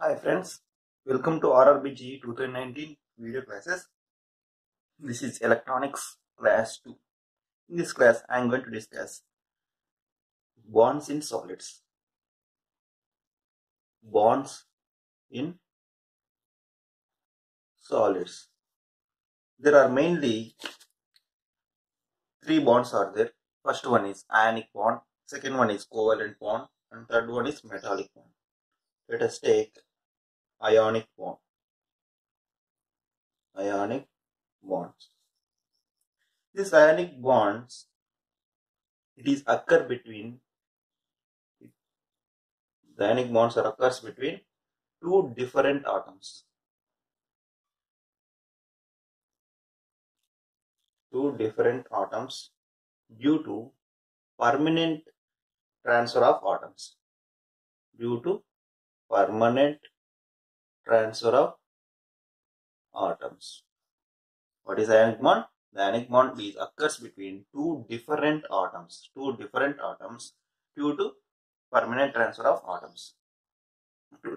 Hi friends, welcome to RRBG 2019 video classes. This is electronics class 2. In this class, I am going to discuss bonds in solids. Bonds in solids. There are mainly three bonds are there. First one is ionic bond, second one is covalent bond, and third one is metallic bond. Let us take ionic bond. Ionic bonds. These ionic bonds, the ionic bonds occurs between two different atoms. Two different atoms due to permanent transfer of atoms. Due to permanent transfer of atoms. What is ionic bond? The ionic bond occurs between two different atoms. Two different atoms due to permanent transfer of atoms.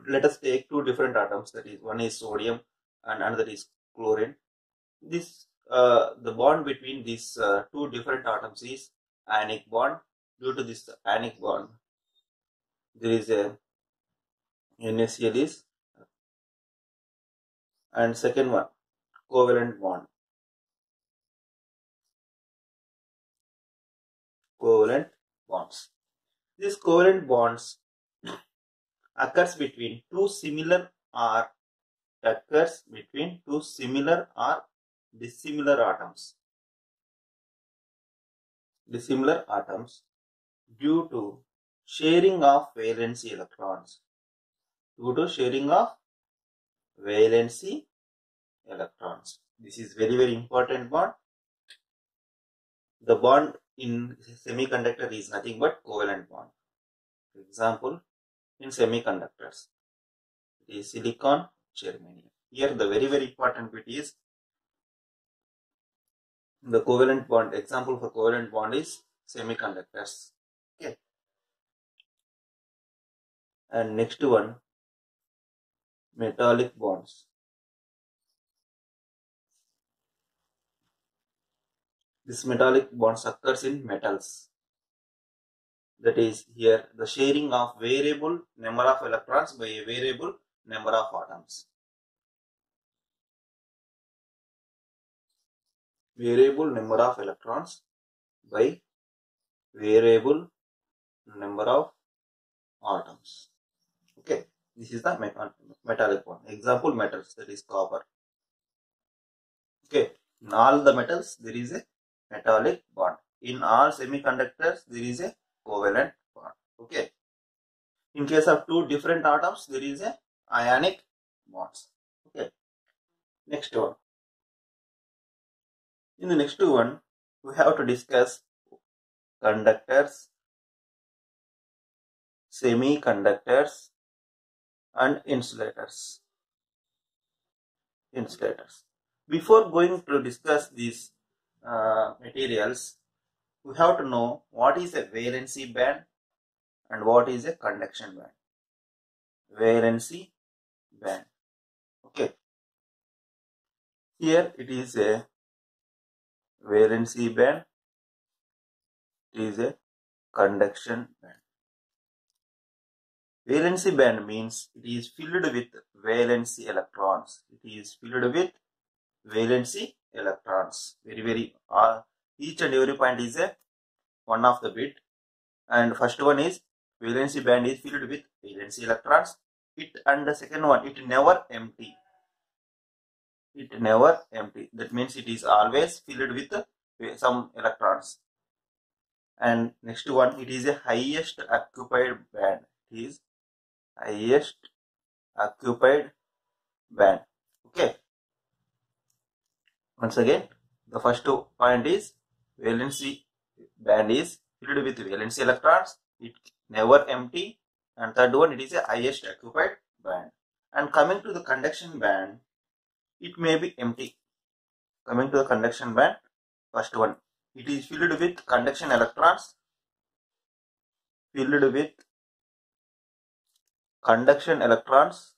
Let us take two different atoms. That is, one is sodium and another is chlorine. The bond between these two different atoms is ionic bond. Due to this ionic bond, there is a NaCl is, and second one, covalent bond. Covalent bonds. These covalent bonds occurs between two similar or dissimilar atoms. Dissimilar atoms due to sharing of valency electrons. Due to sharing of valency electrons. This is very important bond. The bond in semiconductor is nothing but covalent bond. For example, in semiconductors, it is silicon, germanium. Here the very important bit is the covalent bond. Example for covalent bond is semiconductors. Okay. And next one, metallic bonds. This metallic bonds occurs in metals. That is, here the sharing of variable number of electrons by a variable number of atoms. Variable number of electrons by variable number of atoms. Okay, this is the metallic bond. Example metals, that is copper. Okay, in all the metals there is a metallic bond. In all semiconductors there is a covalent bond. Okay. In case of two different atoms there is a ionic bonds. Okay. Next one. In the next one we have to discuss conductors, semiconductors and insulators. Before going to discuss these materials, we have to know what is a valency band and what is a conduction band. Valency band. Okay. Here it is a valency band. It is a conduction band. Valency band means it is filled with valency electrons. It is filled with valency electrons. Each and every point is a one of the bit. And first one is valency band is filled with valency electrons. And the second one, it never empty. It never empty. That means it is always filled with some electrons. And next one, it is a highest occupied band. It is highest occupied band. Okay. Once again, the first point is valency band is filled with valency electrons. It never empty. And third one, it is a highest occupied band. And coming to the conduction band, it may be empty. Coming to the conduction band, first one, it is filled with conduction electrons. Filled with conduction electrons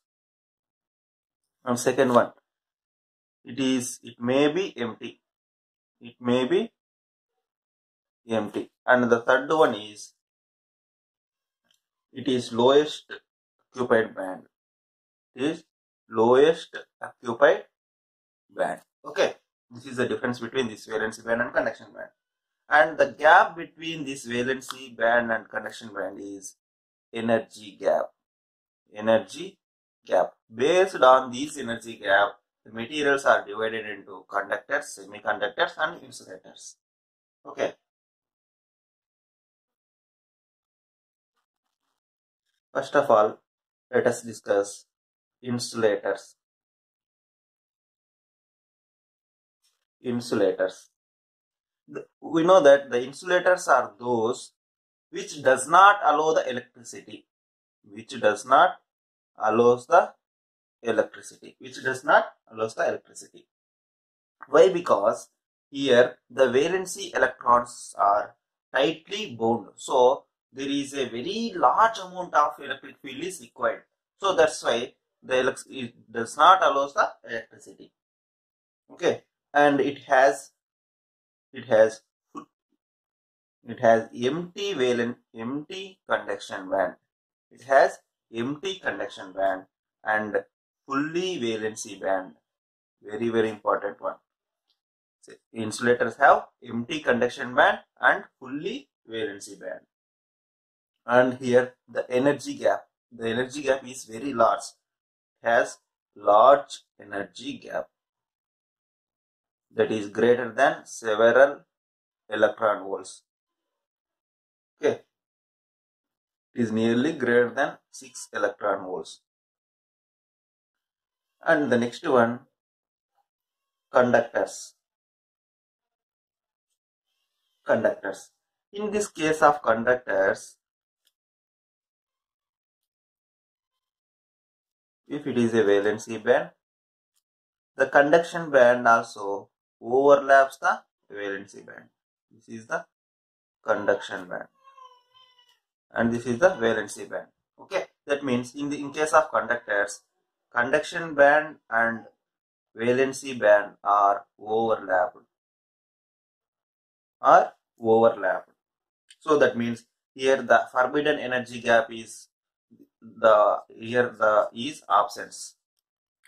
And second one, it may be empty. It may be empty. And the third one is, it is lowest occupied band. It is lowest occupied band. Okay. This is the difference between this valency band and conduction band. And the gap between this valency band and conduction band is energy gap. Energy gap. Based on this energy gap, the materials are divided into conductors, semiconductors, and insulators. Okay. First of all, let us discuss insulators. Insulators. We know that the insulators are those which does not allow the electricity. Which does not allows the electricity. Which does not allows the electricity. Why? Because here the valency electrons are tightly bound. So there is a very large amount of electric field is required. So that's why it does not allow the electricity. Okay, and it has empty conduction band. It has empty conduction band and fully valency band. Very, very important one. So, insulators have empty conduction band and fully valency band. And here the energy gap. The energy gap is very large. It has large energy gap that is greater than several electron volts. Okay. It is nearly greater than 6 electron volts. And the next one, conductors. Conductors. In this case of conductors, if it is a valency band, the conduction band also overlaps the valency band. This is the conduction band and this is the valency band. Okay, that means in case of conductors, conduction band and valency band are overlapped. So that means here the forbidden energy gap is is absence.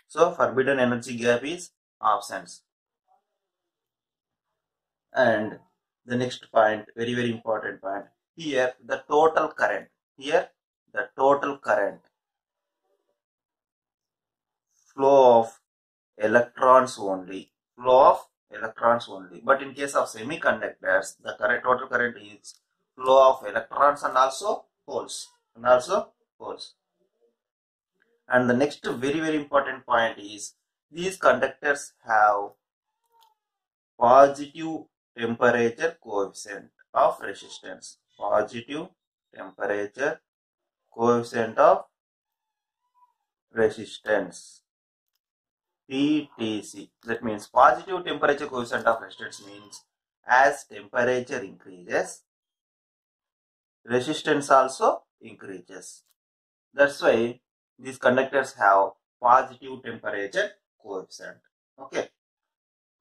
So forbidden energy gap is absence. And the next point, very, very important point, here the total current. Here the total current flow of electrons only. Flow of electrons only. But in case of semiconductors, the total current is flow of electrons and also holes. And the next very, very important point is, these conductors have positive temperature coefficient of resistance. Positive temperature coefficient of resistance. PTC. That means positive temperature coefficient of resistance means as temperature increases, resistance also increases. That's why these conductors have positive temperature coefficient. Okay.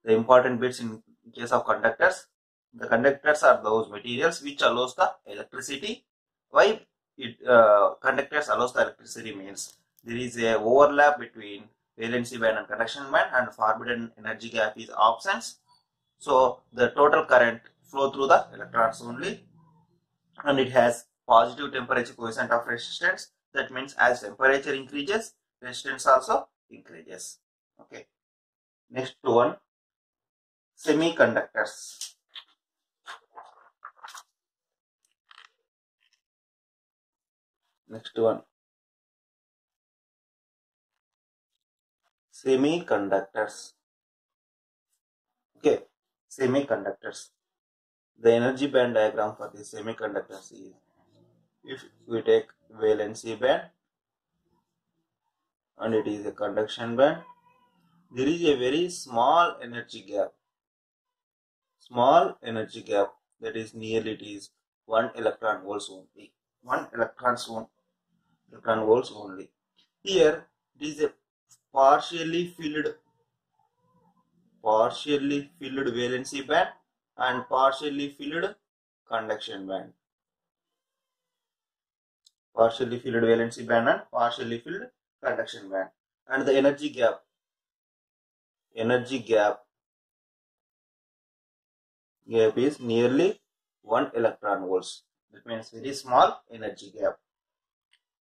The important bits in case of conductors, the conductors are those materials which allows the electricity. Why conductors allows the electricity means there is a overlap between valency band and conduction band and forbidden energy gap is absence. So the total current flow through the electrons only, and it has positive temperature coefficient of resistance. That means as temperature increases, resistance also increases. Okay. Next one, semiconductors. Next one, semiconductors. Okay, semiconductors. The energy band diagram for the semiconductors is, if we take valency band and it is a conduction band, there is a very small energy gap. Small energy gap, that is nearly it is 1 electron volts only. 1 electron volts only. Here it is a partially filled valency band and partially filled conduction band. Partially filled valency band and partially filled conduction band. And the energy gap is nearly 1 electron volts. That means very small energy gap.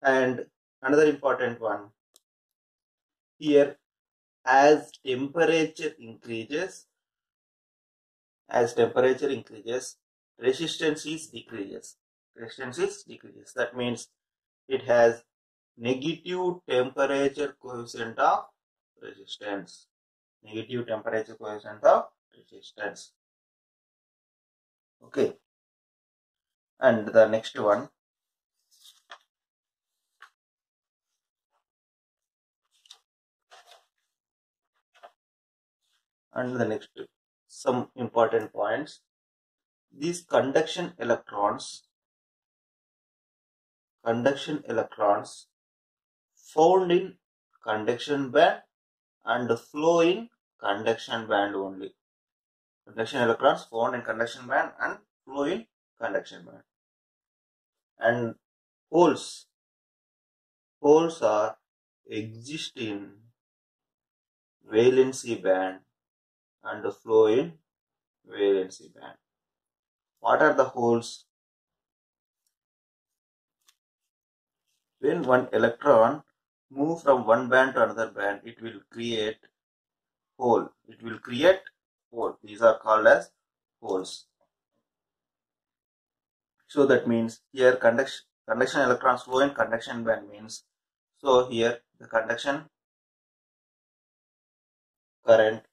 And another important one here, as temperature increases, resistance is decreases. That means it has negative temperature coefficient of resistance. Okay. And the next one, some important points. These conduction electrons found in conduction band and flow in conduction band only. Conduction electrons found in conduction band and flow in conduction band. And holes are exist in valency band and flow in valency band. What are the holes? When one electron move from one band to another band, it will create hole. These are called as holes. So that means here conduction electrons flow in conduction band means, so here the conduction current,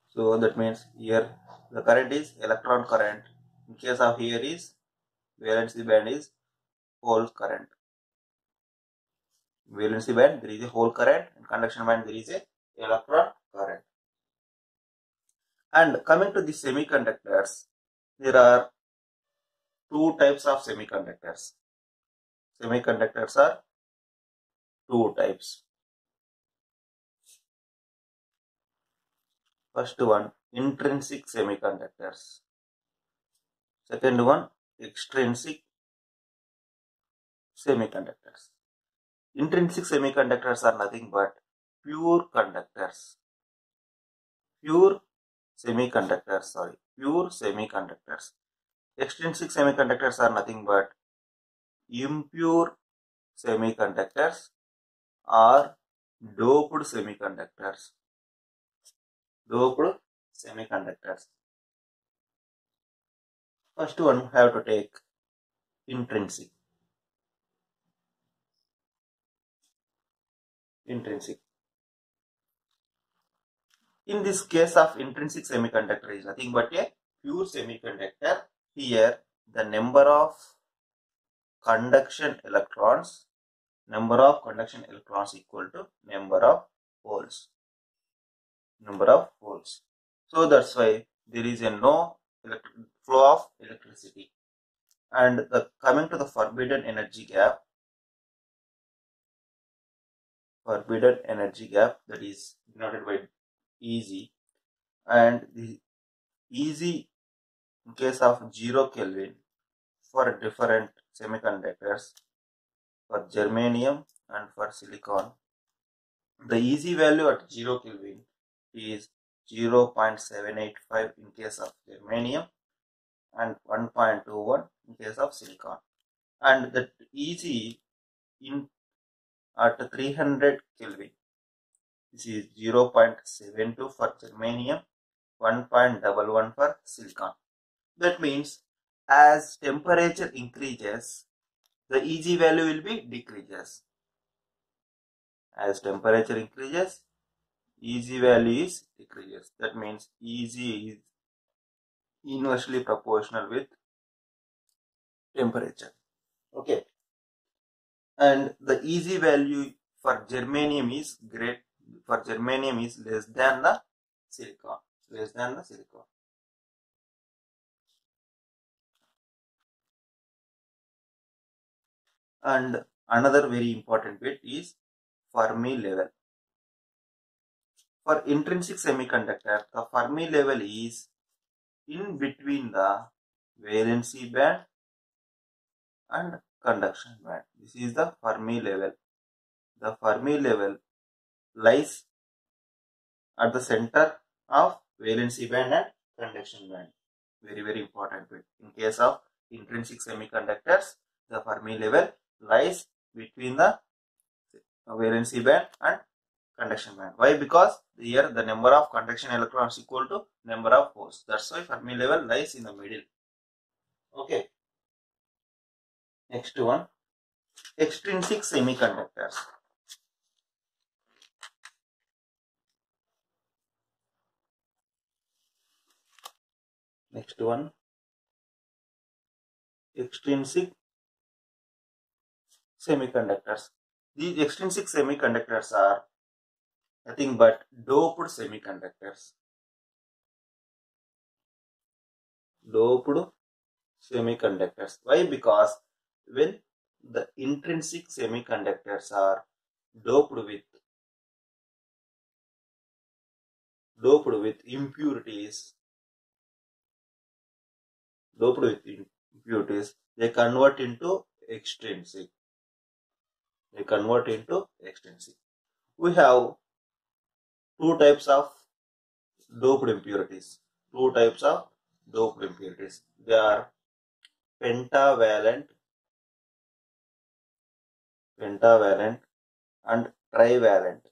so that means here the current is electron current. In case of here is valency band is hole current. Valency band there is a hole current, and conduction band there is a electron current. And coming to the semiconductors, there are two types of semiconductors. Semiconductors are two types. First one, intrinsic semiconductors. Second one, extrinsic semiconductors. Intrinsic semiconductors are nothing but pure conductors. Pure semiconductors. Extrinsic semiconductors are nothing but impure semiconductors or doped semiconductors. First one, we have to take intrinsic. In this case of intrinsic semiconductor is nothing but a pure semiconductor. Here the number of conduction electrons equal to number of holes. So that's why there is a no flow of electricity. And coming to the forbidden energy gap, that is denoted by Eg, and the Eg in case of 0 Kelvin for different semiconductors, for germanium and for silicon, the Eg value at 0 Kelvin is 0.785 in case of germanium and 1.21 in case of silicon. And the Eg at 300 Kelvin, this is 0.72 for germanium, 1.11 for silicon. That means as temperature increases, the Eg value will be decreases. As temperature increases, Eg value is decreases. That means Eg is inversely proportional with temperature. Okay. And the Eg value for germanium is less than the silicon. And Another very important bit is Fermi level. For intrinsic semiconductor, the Fermi level is in between the valency band and conduction band. This is the Fermi level. The Fermi level lies at the center of valency band and conduction band. Very, very important bit. In case of intrinsic semiconductors, the Fermi level lies between the valency band and conduction band. Why? Because here the number of conduction electrons equal to number of holes. That's why Fermi level lies in the middle. Okay. Next one, extrinsic semiconductors. Next one, extrinsic semiconductors. These extrinsic semiconductors are nothing but doped semiconductors. Doped semiconductors. Why? Because when the intrinsic semiconductors are doped with impurities, they convert into extrinsic. We have two types of doped impurities. They are pentavalent and trivalent.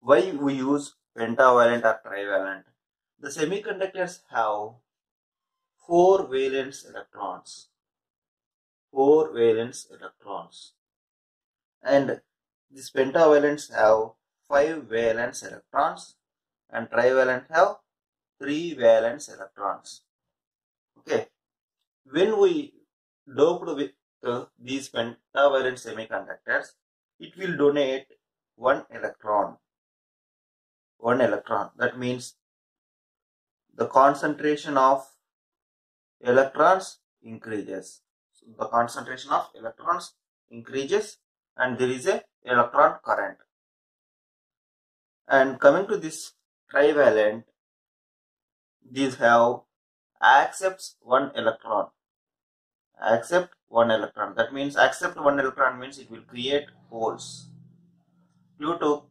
Why we use pentavalent or trivalent? The semiconductors have 4 valence electrons. And these pentavalents have 5 valence electrons and trivalent have 3 valence electrons. Okay. When we doped with these pentavalent semiconductors, it will donate 1 electron. That means the concentration of electrons increases. So the concentration of electrons increases and there is a electron current. And coming to this trivalent, these have accepts 1 electron. That means accept 1 electron means it will create holes. Due to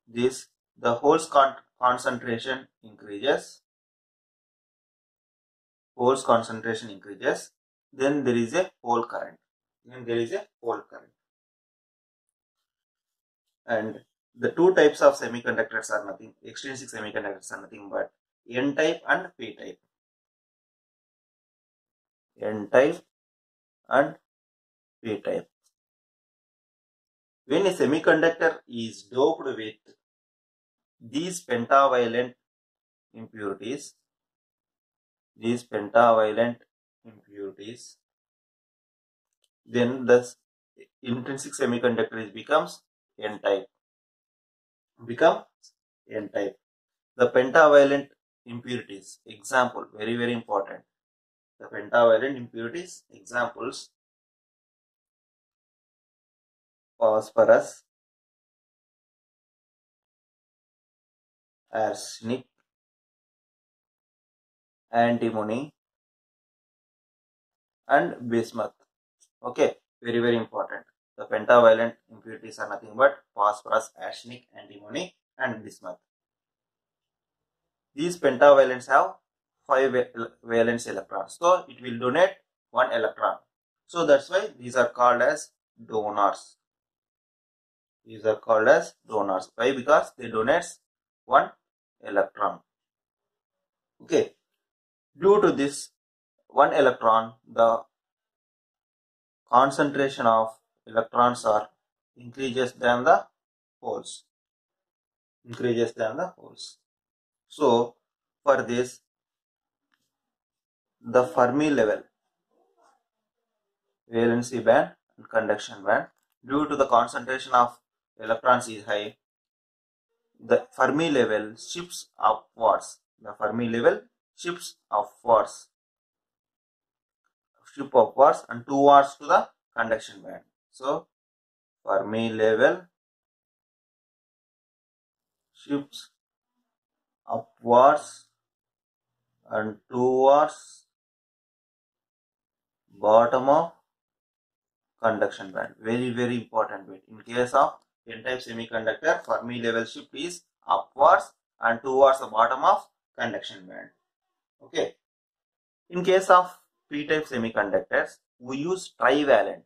this, the holes concentration increases. Then there is a hole current. And the two types of semiconductors are nothing, extrinsic semiconductors are nothing but N-type and P-type. When a semiconductor is doped with these pentavalent impurities, then the intrinsic semiconductor becomes N-type. The pentavalent impurities, example, very, very important. The pentavalent impurities, examples, phosphorus, arsenic, antimony, and bismuth. Okay, very, very important. The pentavalent impurities are nothing but phosphorus, arsenic, antimony, and bismuth. These pentavalents have 5 valence electrons. So it will donate 1 electron. So that's why these are called as donors. Why? Because they donate 1 electron. Okay. Due to this 1 electron, the concentration of electrons are increases than the holes. So for this, the Fermi level, valency band and conduction band, due to the concentration of electrons is high, the Fermi level shifts upwards. shift upwards and towards to the conduction band. So Fermi level shifts upwards and towards bottom of conduction band. Very, very important bit. In case of N-type semiconductor, Fermi level shift is upwards and towards the bottom of conduction band. Okay. In case of P-type semiconductors, we use trivalent.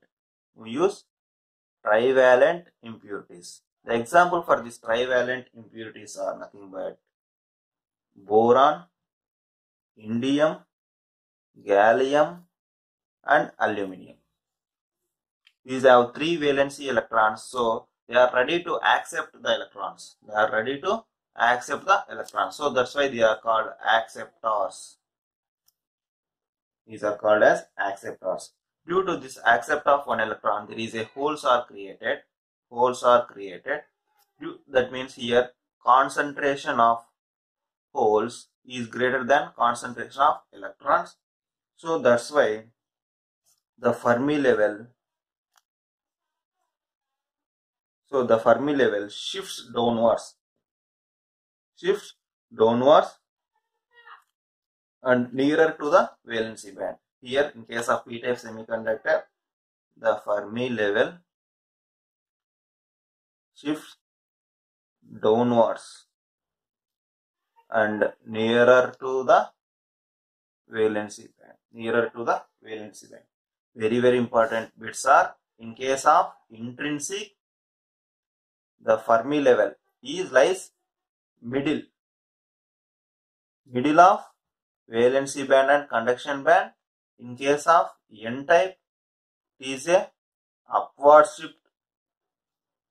Impurities. The example for this trivalent impurities are nothing but boron, indium, gallium, and aluminum. These have 3 valency electrons, so they are ready to accept the electrons. So that's why they are called acceptors. These are called as acceptors. Due to this accept of one electron, there is a holes are created. That means here concentration of holes is greater than concentration of electrons. So that's why the Fermi level shifts downwards and nearer to the valency band. Here in case of P-type semiconductor, the Fermi level shifts downwards and nearer to the valency band. Very, very important bits are, in case of intrinsic, the Fermi level lies middle of valency band and conduction band. In case of N-type, it is a upward shift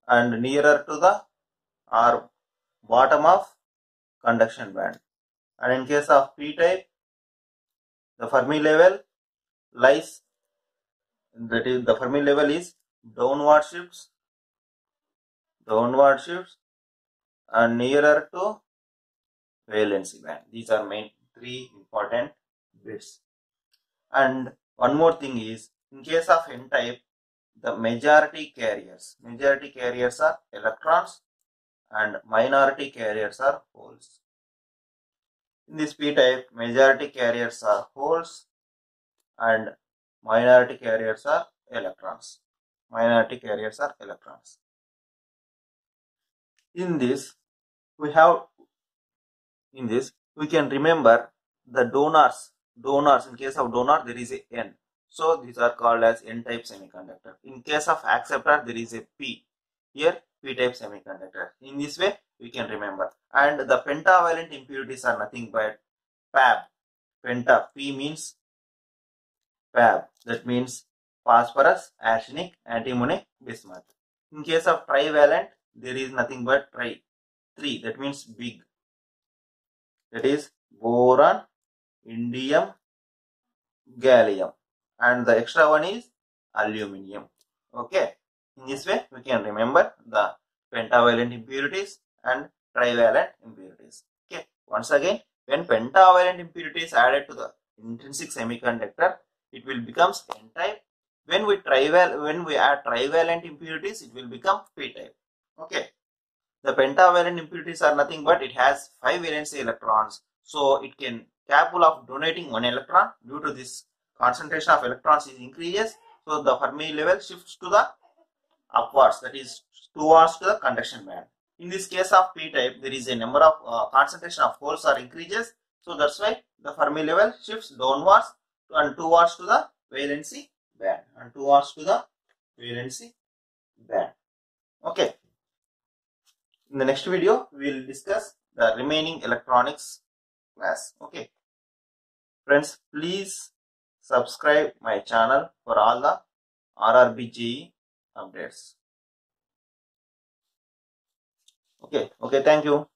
and nearer to the or bottom of conduction band. And in case of P-type, the Fermi level is downward shifts and nearer to valency band. These are main 3 important bits. And one more thing is, in case of N-type, the majority carriers are electrons and minority carriers are holes. In this P-type, majority carriers are holes and minority carriers are electrons. In this, we can remember the donors. In case of donor, there is a N. So these are called as N-type semiconductor. In case of acceptor, there is a P. Here, P-type semiconductor. In this way, we can remember. And the pentavalent impurities are nothing but PAB. Penta, P means PAB. That means phosphorus, arsenic, antimony, bismuth. In case of trivalent, there is nothing but 3. That means big. That is boron, indium, gallium, and the extra one is aluminum. Okay. In this way, we can remember the pentavalent impurities and trivalent impurities. Okay. Once again, when pentavalent impurities added to the intrinsic semiconductor, it will become N-type. When we add trivalent impurities, it will become P-type. Okay. The pentavalent impurities are nothing but it has 5 valency electrons, so it can capable of donating 1 electron. Due to this, concentration of electrons is increases, so the Fermi level shifts to the upwards, that is towards to the conduction band. In this case of P-type, there is a number of concentration of holes are increases, so that's why the Fermi level shifts downwards and towards to the valency band. Okay. In the next video, we will discuss the remaining electronics class. Okay. Friends, please subscribe my channel for all the RRB JEE updates. Okay. Thank you.